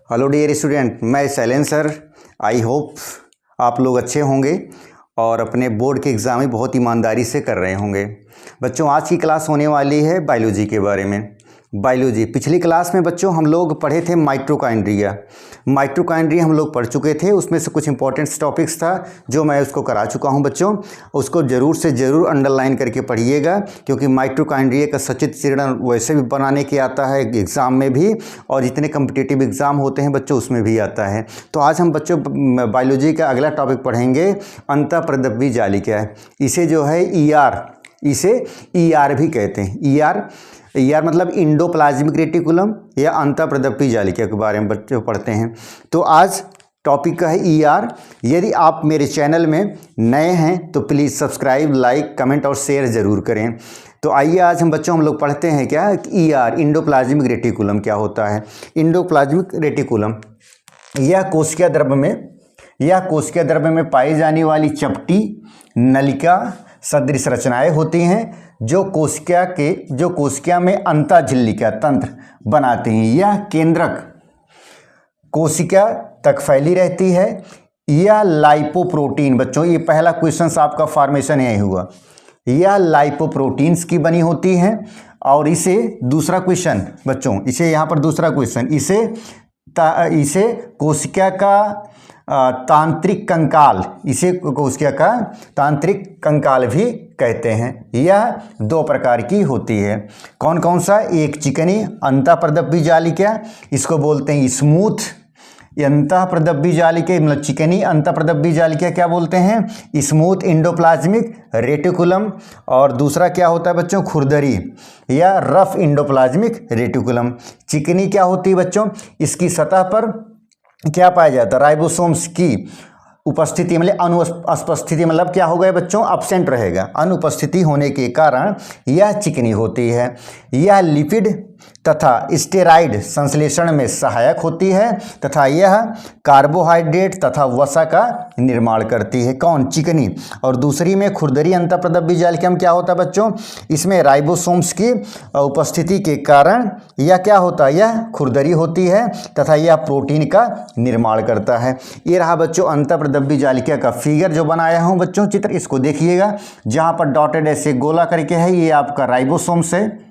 Hello dear student, मैं Shailendra sir. I hope आप लोग अच्छे होंगे और अपने बोर्ड के एग्ज़ाम में बहुत ईमानदारी से कर रहे होंगे। बच्चों, आज की क्लास होने वाली है बायोलॉजी के बारे में। बायोलॉजी पिछली क्लास में बच्चों हम लोग पढ़े थे माइटोकॉन्ड्रिया हम लोग पढ़ चुके थे। उसमें से कुछ इंपॉर्टेंट टॉपिक्स था जो मैं उसको करा चुका हूं बच्चों। उसको ज़रूर से ज़रूर अंडरलाइन करके पढ़िएगा, क्योंकि माइटोकॉन्ड्रिया का सचित्र चित्रण वैसे भी बनाने के आता है एग्ज़ाम में भी, और जितने कम्पिटिटिव एग्ज़ाम होते हैं बच्चों उसमें भी आता है। तो आज हम बच्चों बायोलॉजी का अगला टॉपिक पढ़ेंगे, अंतःप्रदब्बी जालिका। इसे जो है इसे ईआर भी कहते हैं। ईआर मतलब इंडोप्लाज्मिक रेटिकुलम या अंतःप्रदब्बी जालिका के बारे में बच्चों पढ़ते हैं। तो आज टॉपिक का है ईआर। यदि आप मेरे चैनल में नए हैं तो प्लीज़ सब्सक्राइब, लाइक, कमेंट और शेयर ज़रूर करें। तो आइए आज हम बच्चों पढ़ते हैं क्या ईआर, इंडोप्लाज्मिक रेटिकुलम क्या होता है। इंडोप्लाज्मिक रेटिकुलम यह कोशिका द्रव्य में पाई जाने वाली चपटी नलिका सदृश रचनाएं होती हैं जो कोशिका में अंतःझिल्लिका तंत्र बनाते हैं। यह केंद्रक कोशिका तक फैली रहती है। यह लाइपोप्रोटीन, बच्चों ये पहला क्वेश्चन आपका फॉर्मेशन यही हुआ, यह लाइपोप्रोटीन्स की बनी होती है। और इसे दूसरा क्वेश्चन बच्चों, इसे यहाँ पर दूसरा क्वेश्चन, इसे कोशिका का तांत्रिक कंकाल, इसे कोशिका का तांत्रिक कंकाल भी कहते हैं। यह दो प्रकार की होती है। कौन कौन सा? एक चिकनी अंतःप्रदब्बी जालिका, इसको बोलते हैं स्मूथ अंतःप्रदब्बी जालिका, मतलब चिकनी अंतःप्रदब्बी जालिका क्या बोलते हैं? Smooth endoplasmic reticulum. और दूसरा क्या होता है बच्चों? खुरदरी या रफ इंडोप्लाज्मिक रेटिकुलम। चिकनी क्या होती है बच्चों? इसकी सतह पर क्या पाया जाता है? राइबोसोम्स की उपस्थिति, मतलब अनुपस्थिति, मतलब क्या हो गया बच्चों? अब्सेंट रहेगा। अनुपस्थिति होने के कारण यह चिकनी होती है। यह लिपिड तथा स्टेरॉइड संश्लेषण में सहायक होती है तथा यह कार्बोहाइड्रेट तथा वसा का निर्माण करती है। कौन? चिकनी। और दूसरी में खुरदरी अंतःप्रदब्बी जालिका में क्या होता है बच्चों? इसमें राइबोसोम्स की उपस्थिति के कारण यह क्या होता है? यह खुरदरी होती है तथा यह प्रोटीन का निर्माण करता है। ये रहा बच्चों अंतःप्रदब्बी जालिका का फिगर जो बनाया हूँ बच्चों, चित्र, इसको देखिएगा। जहाँ पर डॉटेड ऐसे गोला करके है, ये आपका राइबोसोम्स है।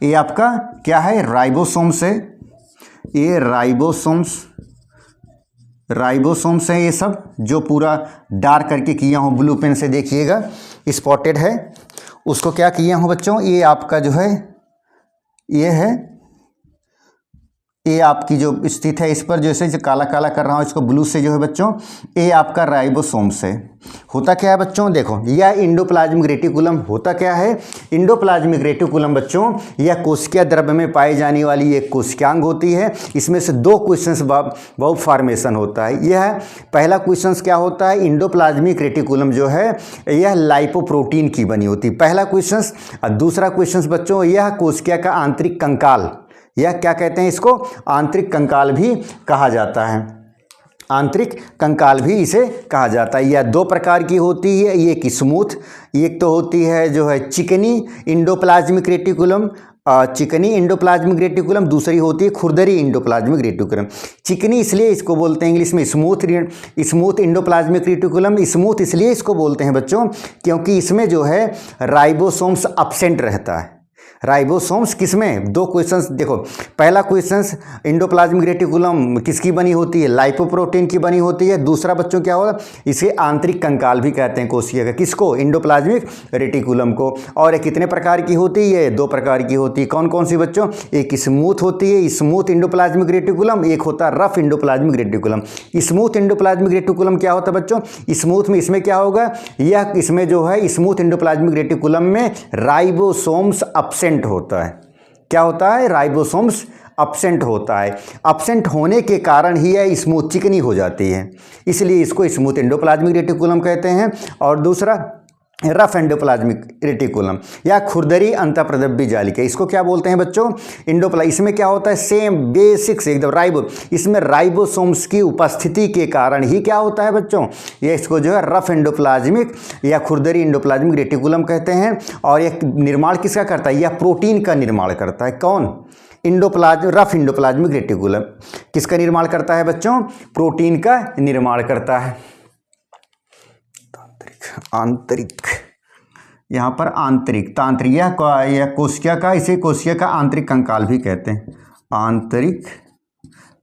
ये आपका क्या है? राइबोसोम्स है। ये राइबोसोम्स है। ये सब जो पूरा डार्क करके किया हूँ ब्लू पेन से, देखिएगा स्पॉटेड है। उसको क्या किया हूँ बच्चों? ये आपका जो है ये आपकी जो स्थित है, इस पर जैसे जो काला काला कर रहा हूँ इसको ब्लू से, जो है बच्चों ये आपका राइबोसोम्स है। होता क्या है बच्चों? देखो, यह इंडोप्लाज्मिक रेटिकुलम होता क्या है? इंडोप्लाज्मिक रेटिकुलम बच्चों यह कोशिका द्रव्य में पाई जाने वाली एक कोशिकांग होती है। इसमें से दो क्वेश्चंस बहुत फॉर्मेशन होता है। यह पहला क्वेश्चन क्या होता है? इंडोप्लाज्मिक रेटिकुलम जो है यह लाइपोप्रोटीन की बनी होती है, पहला क्वेश्चन। और दूसरा क्वेश्चन बच्चों, यह कोशिका का आंतरिक कंकाल, यह क्या कहते हैं? इसको आंतरिक कंकाल भी कहा जाता है। आंतरिक कंकाल भी इसे कहा जाता है। यह दो प्रकार की होती है। एक स्मूथ, एक तो होती है जो है चिकनी इंडोप्लाज्मिक रेटिकुलम, दूसरी होती है खुरदरी इंडोप्लाज्मिक रेटिकुलम। चिकनी इसलिए इसको बोलते हैं इंग्लिश में स्मूथ इंडोप्लाज्मिक रेटिकुलम। स्मूथ इसलिए इसको बोलते हैं बच्चों क्योंकि इसमें जो है राइबोसोम्स अब्सेंट रहता है। राइबोसोम्स किसमें? दो क्वेश्चंस देखो। पहला क्वेश्चंस इंडोप्लाज्मिक रेटिकुलम किसकी बनी होती है? लाइपोप्रोटीन की बनी होती है। दूसरा बच्चों क्या होगा? इसे आंतरिक कंकाल भी कहते हैं कोशिका का। किसको? इंडोप्लाज्मिक रेटिकुलम को। और ये कितने प्रकार की होती है? दो प्रकार की होती है। कौन कौन सी बच्चों? एक स्मूथ होती है, स्मूथ इंडोप्लाज्मिक रेटिकुलम। एक होता है rough endoplasmic reticulum. Smooth endoplasmic reticulum क्या होता है बच्चों? स्मूथ में इसमें क्या होगा? यह इसमें जो है स्मूथ इंडोप्लाज्मिक रेटिकुलम में राइबोसोम्स अब्सेंट होता है। क्या होता है? राइबोसोम्स अब्सेंट होता है। अब्सेंट होने के कारण ही यह स्मूथ चिकनी हो जाती है, इसलिए इसको स्मूथ इंडोप्लाज्मिक रेटिकुलम कहते हैं। और दूसरा रफ एंडोप्लाज्मिक रेटिकुलम या खुरदरी अंतःप्रदब्बी जालिका, इसको क्या बोलते हैं बच्चों? इसमें क्या होता है? सेम बेसिक्स एकदम इसमें राइबोसोम्स की उपस्थिति के कारण ही क्या होता है बच्चों? ये इसको जो है रफ एंडोप्लाज्मिक या खुरदरी एंडोप्लाज्मिक रेटिकुलम कहते हैं। और यह निर्माण किसका करता है? यह प्रोटीन का निर्माण करता है। कौन? रफ इंडोप्लाज्मिक रेटिकुलम किसका निर्माण करता है बच्चों? प्रोटीन का निर्माण करता है। आंतरिक, यहाँ पर आंतरिक, तांत्रिक या कोशिका का, इसे कोशिका का आंतरिक कंकाल भी कहते हैं, आंतरिक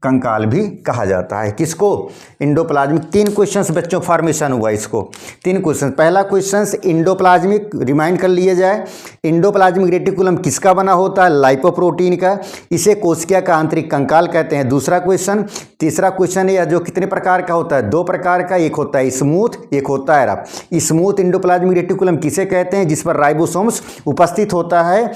कंकाल भी कहा जाता है। किसको? इंडोप्लाज्मिक। 3 क्वेश्चंस बच्चों फॉर्मेशन हुआ इसको, 3 क्वेश्चन। पहला क्वेश्चन इंडोप्लाज्मिक, रिमाइंड कर लिए जाए, इंडोप्लाज्मिक रेटिकुलम किसका बना होता है? लाइपोप्रोटीन का, इसे कोशिका का आंतरिक कंकाल कहते हैं। दूसरा क्वेश्चन, तीसरा क्वेश्चन है जो कितने प्रकार का होता है? 2 प्रकार का, एक होता है स्मूथ, एक होता है रफ। स्मूथ इंडोप्लाज्मिक रेटिकुलम किसे कहते हैं? जिस पर राइबोसोम्स उपस्थित होता है,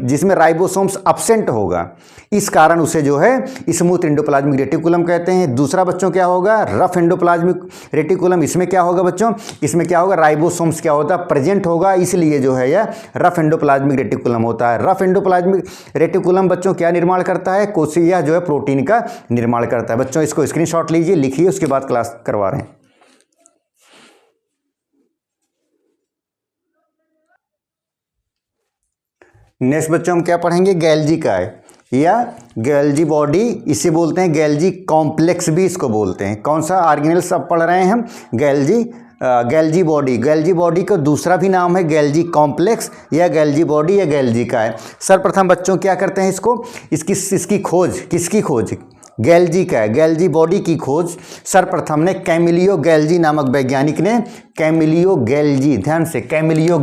जिसमें राइबोसोम्स एब्सेंट होगा, इस कारण उसे जो है स्मूथ इंडोप्लाज्मिक रेटिकुलम कहते हैं। दूसरा बच्चों क्या होगा? Rough endoplasmic reticulum. इसमें क्या होगा बच्चों? इसमें क्या होगा? राइबोसोम्स क्या होता है? प्रेजेंट होगा, इसलिए जो है यह रफ इंडोप्लाज्मिक रेटिकुलम होता है। रफ इंडोप्लाज्मिक रेटिकुलम बच्चों क्या निर्माण करता है? कोशिका जो है प्रोटीन का निर्माण करता है। बच्चों इसको स्क्रीनशॉट लीजिए, लिखिए, उसके बाद क्लास करवा रहे हैं। नेक्स्ट बच्चों हम क्या पढ़ेंगे? गैल्जी का है या गैल्जी बॉडी, इसे बोलते हैं गैल्जी कॉम्प्लेक्स भी इसको बोलते हैं। कौन सा ऑर्गेनेल सब पढ़ रहे हैं हम? गैल्जी बॉडी। गैल्जी बॉडी का दूसरा भी नाम है गैल्जी कॉम्प्लेक्स या गैल्जी बॉडी या गैल्जी का है। सर्वप्रथम बच्चों क्या करते हैं इसकी खोज, किसकी खोज? गैल्जी का है। गैल्जी बॉडी की खोज सर्वप्रथम ने कैमिलियो गैल्जी नामक वैज्ञानिक ने, कैमिलियो गैल्जी, ध्यान से, कैमिलियो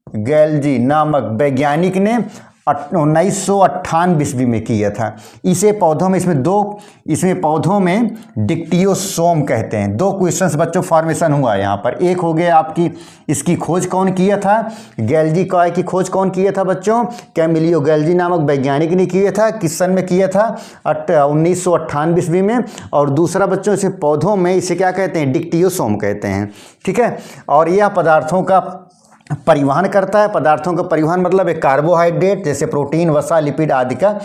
गैल्जी नामक वैज्ञानिक ने 1998 ईस्वी में किया था। इसे पौधों में, इसमें पौधों में डिक्टियोसोम कहते हैं। 2 क्वेश्चंस बच्चों फॉर्मेशन हुआ यहाँ पर। एक हो गया आपकी, इसकी खोज कौन किया था? गैल्जी कॉय की खोज कौन किया था बच्चों? कैमिलियो गैल्जी नामक वैज्ञानिक ने किया था। किस सन में किया था? 1998 ईस्वी में। और दूसरा बच्चों इसे पौधों में इसे क्या कहते हैं? डिक्टियोसोम कहते हैं। ठीक है। और यह पदार्थों का परिवहन करता है। पदार्थों का परिवहन मतलब एक कार्बोहाइड्रेट जैसे प्रोटीन, वसा, लिपिड आदि का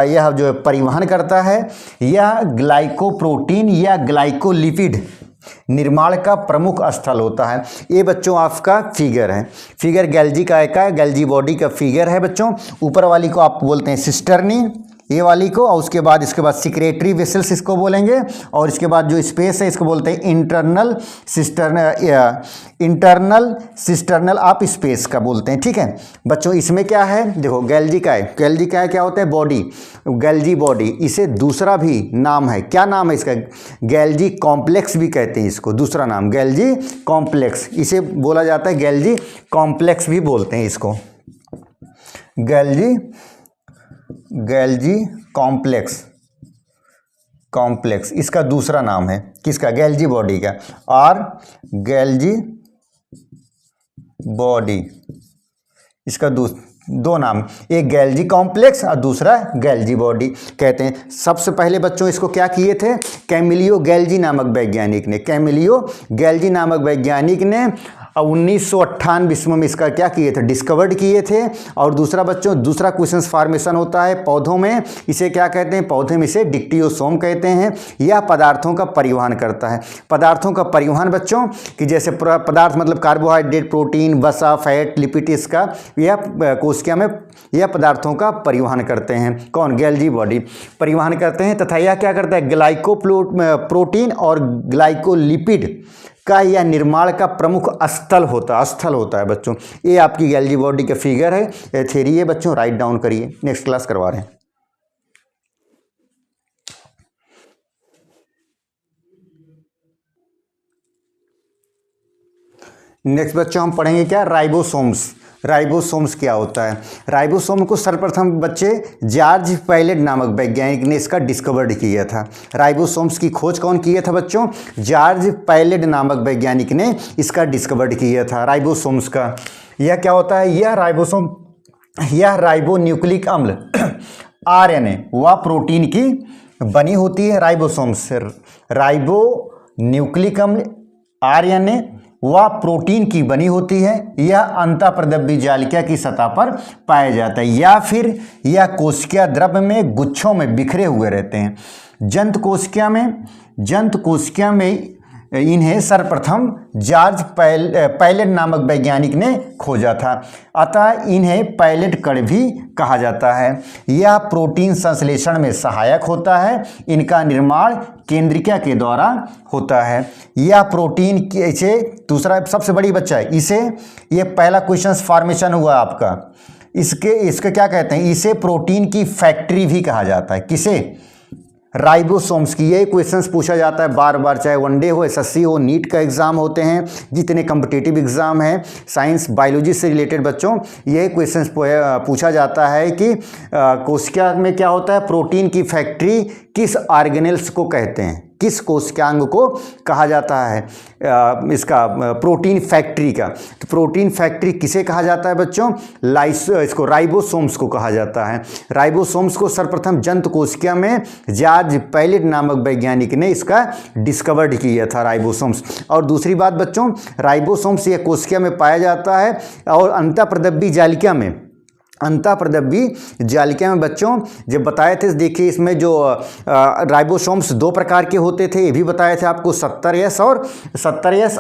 यह जो है परिवहन करता है। यह ग्लाइकोप्रोटीन या ग्लाइकोलिपिड निर्माण का प्रमुख स्थल होता है। ये बच्चों आपका फिगर है, फिगर गैल्जी का गैल्जी बॉडी का फिगर है बच्चों। ऊपर वाली को आप बोलते हैं सिस्टर्नी, ये वाली को, और इसके बाद सिक्रेटरी वेसल्स इसको बोलेंगे, और इसके बाद जो स्पेस है इसको बोलते हैं इंटरनल सिस्टर्नल आप स्पेस का बोलते हैं। ठीक है बच्चों। इसमें क्या है? देखो गैल्जी का है क्या होता है? Body, Golgi body. इसे दूसरा भी नाम है, क्या नाम है इसका? गैल्जी कॉम्प्लेक्स भी कहते हैं इसको, दूसरा नाम गैल्जी कॉम्प्लेक्स, इसे बोला जाता है गैल्जी कॉम्प्लेक्स भी बोलते हैं इसको, गैल्जी कॉम्प्लेक्स इसका दूसरा नाम है। किसका? गैल्जी बॉडी का। और गैल्जी बॉडी इसका 2 नाम, एक गैल्जी कॉम्प्लेक्स और दूसरा गैल्जी बॉडी कहते हैं। सबसे पहले बच्चों इसको क्या किए थे? कैमिलियो गैल्जी नामक वैज्ञानिक ने 1998 ईस्वी में इसका क्या किए थे? डिस्कवर्ड किए थे। और दूसरा बच्चों, दूसरा क्वेश्चन फॉर्मेशन होता है पौधों में, इसे क्या कहते हैं? पौधे में इसे डिक्टियोसोम कहते हैं। यह पदार्थों का परिवहन करता है। पदार्थों का परिवहन बच्चों कि जैसे पदार्थ मतलब कार्बोहाइड्रेट, प्रोटीन, वसा, फैट, लिपिड, इसका यह कोशिका में यह पदार्थों का परिवहन करते हैं। कौन? गैल्जी बॉडी परिवहन करते हैं। तथा यह क्या करता है? ग्लाइकोप्रोटीन और ग्लाइकोलिपिड का यह निर्माण का प्रमुख स्थल होता है बच्चों। ये आपकी गैल्जी बॉडी का फिगर है, थ्योरी है बच्चों, राइट डाउन करिए, नेक्स्ट क्लास करवा रहे हैं। नेक्स्ट बच्चों हम पढ़ेंगे क्या? राइबोसोम्स क्या होता है? राइबोसोम को सर्वप्रथम बच्चे जॉर्ज पैलेट नामक वैज्ञानिक ने इसका डिस्कवर्ड किया था। राइबोसोम्स की खोज कौन किया था बच्चों? जॉर्ज पैलेट नामक वैज्ञानिक ने इसका डिस्कवर्ड किया था। राइबोसोम्स का यह क्या होता है? यह राइबोन्यूक्लिक अम्ल RNA व प्रोटीन की बनी होती है। राइबोसोम्स राइबोन्यूक्लिक अम्ल RNA वह प्रोटीन की बनी होती है। यह अंतःप्रद्रव्य जालिका की सतह पर पाया जाता है या फिर यह कोशिका द्रव्य में गुच्छों में बिखरे हुए रहते हैं। जंतु कोशिका में इन्हें सर्वप्रथम जॉर्ज पैलेट नामक वैज्ञानिक ने खोजा था। अतः इन्हें पैलेट कण भी कहा जाता है। यह प्रोटीन संश्लेषण में सहायक होता है। इनका निर्माण केंद्रिका के द्वारा होता है। यह प्रोटीन इसे दूसरा सबसे बड़ी बच्चा है इसे, ये पहला क्वेश्चन फॉर्मेशन हुआ आपका। इसके क्या कहते हैं, इसे प्रोटीन की फैक्ट्री भी कहा जाता है। किसे, राइबोसोम्स की। ये क्वेश्चंस पूछा जाता है बार बार, चाहे वनडे हो, एसएससी हो, नीट का एग्जाम होते हैं, जितने कम्पिटिटिव एग्जाम हैं साइंस बायोलॉजी से रिलेटेड बच्चों, ये क्वेश्चंस पूछा जाता है कि कोशिका में क्या होता है, प्रोटीन की फैक्ट्री किस ऑर्गेनेल्स को कहते हैं, किस कोशिकांग को कहा जाता है इसका प्रोटीन फैक्ट्री का। तो प्रोटीन फैक्ट्री किसे कहा जाता है बच्चों, इसको राइबोसोम्स को कहा जाता है। राइबोसोम्स को सर्वप्रथम जंतु कोशिका में जॉर्ज पैलेट नामक वैज्ञानिक ने इसका डिस्कवर्ड किया था, राइबोसोम्स। और दूसरी बात बच्चों, राइबोसोम्स ये कोशिका में पाया जाता है और अंतःप्रदब्बी जालिका में, अंतःप्रदब्बी जालिका में बच्चों जब बताए थे, देखिए इसमें जो राइबोसोम्स दो प्रकार के होते थे, ये भी बताए थे आपको 70S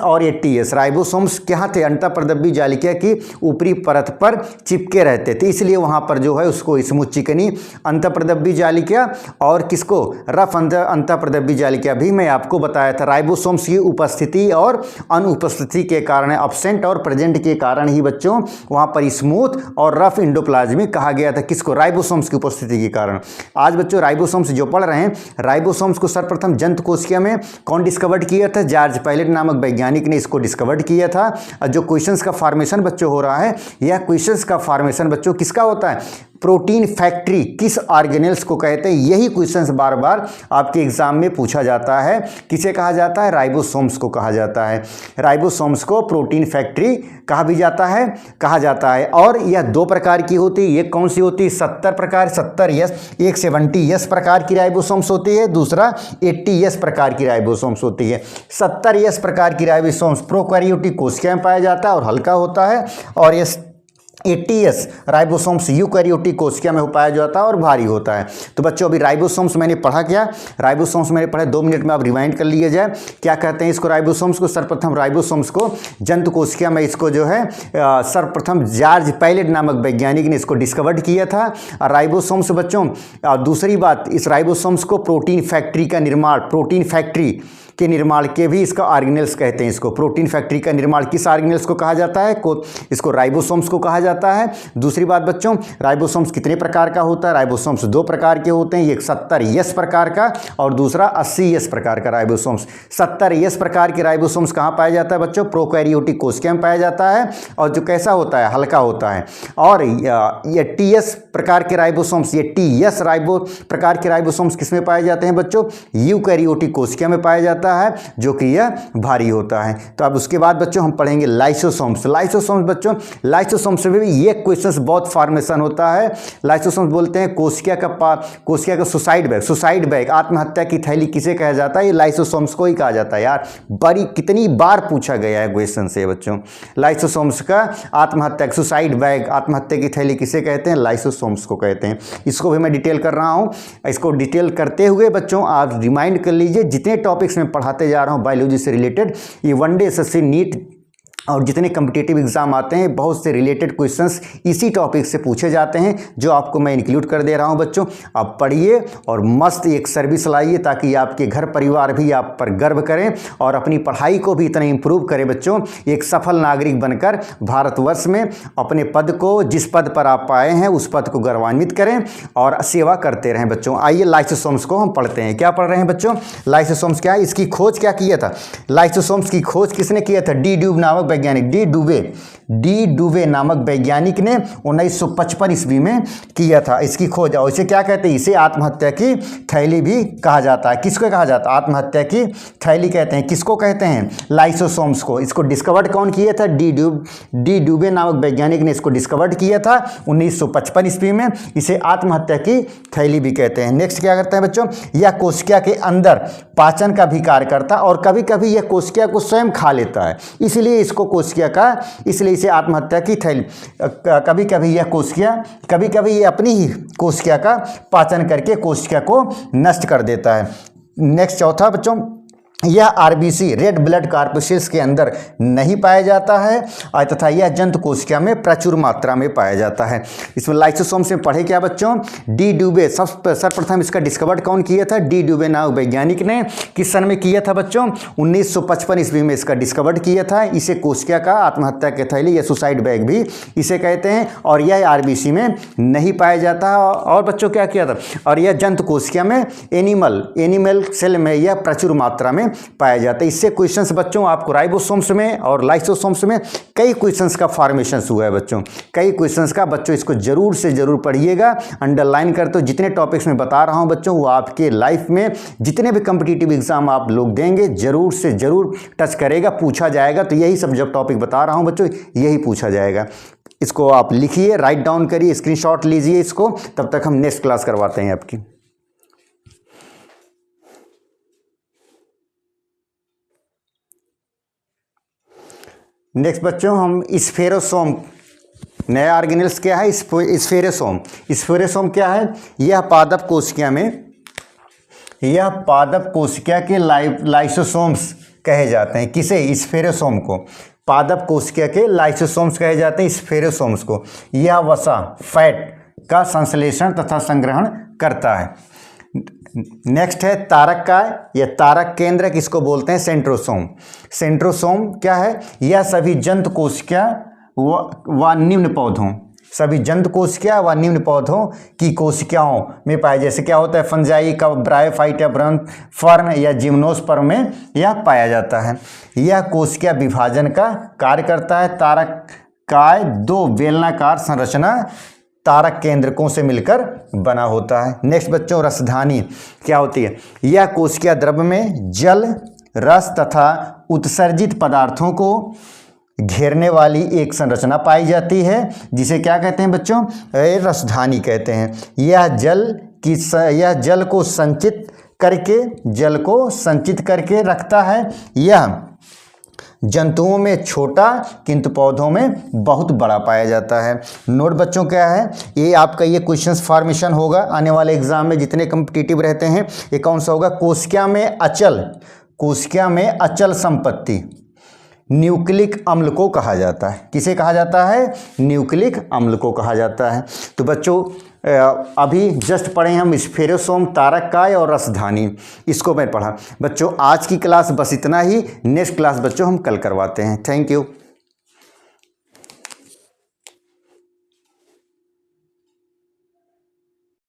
और 80S। राइबोसोम्स क्या थे, अंतःप्रदब्बी जालिका की ऊपरी परत पर चिपके रहते थे, इसलिए वहाँ पर जो है उसको स्मूथ चिकनी अंतःप्रदब्बी जालिका और किसको रफ अंतःप्रदब्बी जालिका भी मैं आपको बताया था। राइबोसोम्स की उपस्थिति और अनुपस्थिति के कारण, एब्सेंट और प्रेजेंट के कारण ही बच्चों वहाँ पर स्मूथ और रफ इंडोप्लाज्मिक कहा गया था। किसको, राइबोसोम्स की उपस्थिति के कारण। आज बच्चों राइबोसोम्स जो पढ़ रहे हैं, राइबोसोम्स को सर्वप्रथम जंतु कोशिका में कौन डिस्कवर्ड किया था, जॉर्ज पैलेट नामक वैज्ञानिक ने इसको डिस्कवर्ड किया था। और जो क्वेश्चंस का फॉर्मेशन बच्चों हो रहा है, यह क्वेश्चंस का फॉर्मेशन बच्चों किसका होता है, प्रोटीन फैक्ट्री किस ऑर्गेनेल्स को कहते हैं। यही क्वेश्चंस बार बार आपके एग्जाम में पूछा जाता है। किसे कहा जाता है, राइबोसोम्स को कहा जाता है। राइबोसोम्स को प्रोटीन फैक्ट्री कहा भी जाता है, कहा जाता है। और यह दो प्रकार की होती है। एक कौन सी होती है, 70S, एक 70S प्रकार की राइबोसोम्स होती है, दूसरा 80S प्रकार की राइबोसोम्स होती है। 70S प्रकार की राइबोसोम्स प्रोकैरियोटिक कोशिका में पाया जाता है और हल्का होता है, और यह 80S राइबोसोम्स यूकैरियोटिक कोशिका में पाया जाता है और भारी होता है। तो बच्चों अभी राइबोसोम्स मैंने पढ़ा क्या, राइबोसोम्स मैंने पढ़ा, 2 मिनट में आप रिवाइंड कर लिए जाए। क्या कहते हैं इसको, राइबोसोम्स को सर्वप्रथम राइबोसोम्स को जंतु कोशिका में इसको जो है सर्वप्रथम जॉर्ज पैलेट नामक वैज्ञानिक ने इसको डिस्कवर्ड किया था। राइबोसोम्स बच्चों, दूसरी बात, इस राइबोसोम्स को प्रोटीन फैक्ट्री का निर्माण, प्रोटीन फैक्ट्री के निर्माण के भी इसका ऑर्गेनेल्स कहते हैं। इसको प्रोटीन फैक्ट्री का निर्माण किस ऑर्गेनेल्स को कहा जाता है, इसको राइबोसोम्स को कहा जाता है। दूसरी बात बच्चों, राइबोसोम्स कितने प्रकार का होता है, राइबोसोम्स 2 प्रकार के होते हैं, एक 70S प्रकार का और दूसरा 80S प्रकार का राइबोसोम्स। 70S प्रकार के राइबोसोम्स कहाँ पाया जाता है बच्चों, प्रोकैरियोटिक कोशिका में पाया जाता है, और जो कैसा होता है, हल्का होता है। और 80S प्रकार के राइबोसोम्स, 80S प्रकार के राइबोसोम्स किस में पाए जाते हैं बच्चों, यूकैरियोटिक कोशिका में पाया जाता है, जो कि यह भारी होता है। तो अब उसके बाद बच्चों हम पढ़ेंगे लाइसोसोम्स। लाइसोसोम्स बच्चों, लाइसोसोम्स में भी ये क्वेश्चंस बहुत फॉर्मेशन होता है। लाइसोसोम्स बोलते हैं कोशिका का सुसाइड बैग, आत्महत्या की थैली किसे कहा जाता है, ये लाइसोसोम्स को ही कहा जाता है। यार बड़ी कितनी बार पूछा गया है क्वेश्चन से बच्चों, लाइसोसोम्स का आत्महत्या, सुसाइड बैग, आत्महत्या की थैली किसे कहते हैं, लाइसोसोम्स को कहते हैं। इसको भी मैं डिटेल कर रहा हूँ। इसको डिटेल करते हुए बच्चों आप रिमाइंड कर लीजिए, जितने टॉपिक्स में पढ़ाते जा रहा हूँ बायोलॉजी से रिलेटेड, ये वनडे एसएससी नीट और जितने कम्पिटिटिव एग्जाम आते हैं, बहुत से रिलेटेड क्वेश्चंस इसी टॉपिक से पूछे जाते हैं, जो आपको मैं इंक्लूड कर दे रहा हूं बच्चों। आप पढ़िए और मस्त एक सर्विस लाइए, ताकि आपके घर परिवार भी आप पर गर्व करें और अपनी पढ़ाई को भी इतना इंप्रूव करें बच्चों। एक सफल नागरिक बनकर भारतवर्ष में अपने पद को, जिस पद पर आप पाए हैं उस पद को गौरवान्वित करें और सेवा करते रहें बच्चों। आइए लाइसोसोम्स को हम पढ़ते हैं। क्या पढ़ रहे हैं बच्चों, लाइसोसोम्स क्या है, इसकी खोज क्या किया था, लाइसोसोम्स की खोज किसने किया था, डी ड्यूब नामक वैज्ञानिक, डी डुवे नामक वैज्ञानिक ने 1955 ईस्वी में किया था इसकी खोज। और इसे क्या कहते हैं, इसे आत्महत्या की थैली भी कहा जाता है। किसको कहा जाता है, आत्महत्या की थैली कहते हैं। किसको कहते हैं, लाइसोसोम्स को। इसको डिस्कवर्ड कौन किया था, डी डुवे नामक वैज्ञानिक ने इसको डिस्कवर्ड किया था 1955 ईस्वी में। इसे आत्महत्या की थैली भी कहते हैं। नेक्स्ट क्या करता है बच्चों, यह कोशिका के अंदर पाचन का भी कार्य करता है और कभी कभी यह कोशिका को स्वयं खा लेता है, इसलिए इसको कोशिका का, इसलिए इसे आत्महत्या की थैली। कभी कभी यह कोशिका, कभी कभी ये अपनी ही कोशिका का पाचन करके कोशिका को नष्ट कर देता है। नेक्स्ट चौथा बच्चों, यह आरबीसी रेड ब्लड कॉर्पस्कल्स के अंदर नहीं पाया जाता है और तथा यह जंतु कोशिका में प्रचुर मात्रा में पाया जाता है। इसमें लाइसोसोम से पढ़े क्या बच्चों, डी ड्यूबे सर्वप्रथम इसका डिस्कवर्ड कौन किया था, डी ड्यूबे नाम वैज्ञानिक ने किस सन में किया था बच्चों, 1955 ईस्वी में इसका डिस्कवर्ड किया था। इसे कोशिका का आत्महत्या के थैली या सुसाइड बैग भी इसे कहते हैं और यह आरबीसी में नहीं पाया जाता। और बच्चों क्या किया था, और यह जंतु कोशिका में एनिमल सेल में यह प्रचुर मात्रा में पाया जाता है। इससे क्वेश्चंस बच्चों आपको राइबोसोम्स में और लाइसोसोम्स में कई क्वेश्चंस का फॉर्मेशन हुआ है बच्चों, कई क्वेश्चंस का। बच्चों इसको जरूर से जरूर पढ़िएगा, अंडरलाइन करते हो। जितने टॉपिक्स में बता रहा हूं बच्चों वो आपके लाइफ में जितने भी कम्पिटिटिव एग्जाम आप लोग देंगे जरूर से जरूर टच करेगा, पूछा जाएगा। तो यही सब जब टॉपिक बता रहा हूं बच्चों यही पूछा जाएगा। इसको आप लिखिए, राइट डाउन करिए, स्क्रीनशॉट लीजिए इसको, तब तक हम नेक्स्ट क्लास करवाते हैं आपकी। नेक्स्ट बच्चों हम स्फेरोसोम, नया ऑर्गेनेल्स क्या है, स्फेरोसोम। स्फेरोसोम क्या है, यह पादप कोशिका में, यह पादप कोशिका के लाइसोसोम्स कहे जाते हैं। किसे, स्फेरोसोम को, पादप कोशिका के लाइसोसोम्स कहे जाते हैं स्फेरोसोम्स को। यह वसा फैट का संश्लेषण तथा संग्रहण करता है। नेक्स्ट है तारक काय या तारक केंद्र, किसको बोलते हैं, सेंट्रोसोम। सेंट्रोसोम क्या है, यह सभी जंतु कोशिका व निम्न पौधों, सभी जंतु कोशिका व निम्न पौधों की कोशिकाओं में पाया, जैसे क्या होता है फंजाई का ब्रायोफाइट या फर्न या जिम्नोस्पर्म में यह पाया जाता है। यह कोशिका विभाजन का कार्य करता है। तारक काय दो बेलनाकार संरचना तारक केंद्रकों से मिलकर बना होता है। नेक्स्ट बच्चों रसधानी क्या होती है, यह कोशिका द्रव्य में जल, रस तथा उत्सर्जित पदार्थों को घेरने वाली एक संरचना पाई जाती है, जिसे क्या कहते हैं बच्चों, रसधानी कहते हैं। यह जल को संचित करके रखता है। यह जंतुओं में छोटा किंतु पौधों में बहुत बड़ा पाया जाता है। नोट बच्चों क्या है, ये आपका ये क्वेश्चंस फॉर्मेशन होगा आने वाले एग्जाम में जितने कम्पिटिटिव रहते हैं। ये कौन सा होगा, कोशिका में अचल संपत्ति न्यूक्लिक अम्ल को कहा जाता है। किसे कहा जाता है, न्यूक्लिक अम्ल को कहा जाता है। तो बच्चों अभी जस्ट पढ़े हम स्फेरोसोम, तारक काय और रसधानी, इसको मैं पढ़ा। बच्चों आज की क्लास बस इतना ही, नेक्स्ट क्लास बच्चों हम कल करवाते हैं। Thank you.